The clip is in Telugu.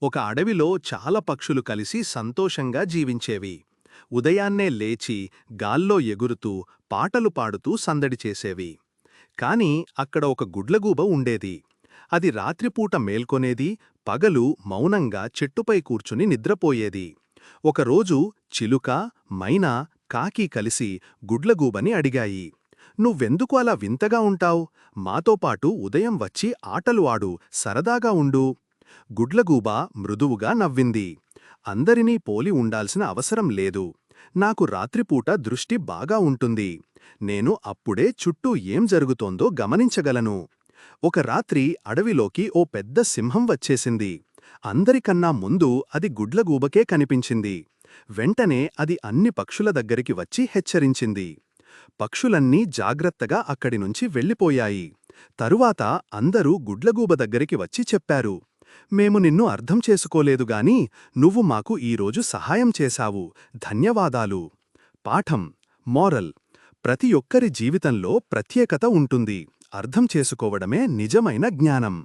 ఒక అడవిలో చాలా పక్షులు కలిసి సంతోషంగా జీవించేవి. ఉదయాన్నే లేచి గాల్లో ఎగురుతూ పాటలు పాడుతూ సందడి చేసేవి. కాని అక్కడ ఒక గుడ్లగూబ ఉండేది. అది రాత్రిపూట మేల్కొనేది, పగలు మౌనంగా చెట్టుపై కూర్చుని నిద్రపోయేది. ఒకరోజు చిలుక, మైనా, కాకి కలిసి గుడ్లగూబని అడిగాయి, "నువ్వెందుకు అలా వింతగా ఉంటావ్? మాతోపాటు ఉదయం వచ్చి ఆటలు ఆడు, సరదాగా ఉండు." గుడ్లగూబ మృదువుగా నవ్వింది, "అందరినీ పోలి ఉండాల్సిన అవసరం లేదు. నాకు రాత్రిపూట దృష్టి బాగా ఉంటుంది. నేను అప్పుడే చుట్టూ ఏం జరుగుతోందో గమనించగలను." ఒక రాత్రి అడవిలోకి ఓ పెద్ద సింహం వచ్చేసింది. అందరికన్నా ముందు అది గుడ్లగూబకే కనిపించింది. వెంటనే అది అన్ని పక్షుల దగ్గరికి వచ్చి హెచ్చరించింది. పక్షులన్నీ జాగ్రత్తగా అక్కడినుంచి వెళ్ళిపోయాయి. తరువాత అందరూ గుడ్లగూబ దగ్గరికి వచ్చి చెప్పారు, "మేము నిన్ను అర్థం చేసుకోలేదుగాని నువ్వు మాకు ఈరోజు సహాయం చేశావు. ధన్యవాదాలు." పాఠం మోరల్: ప్రతి ఒక్కరి జీవితంలో ప్రత్యేకత ఉంటుంది. అర్థం చేసుకోవడమే నిజమైన జ్ఞానం.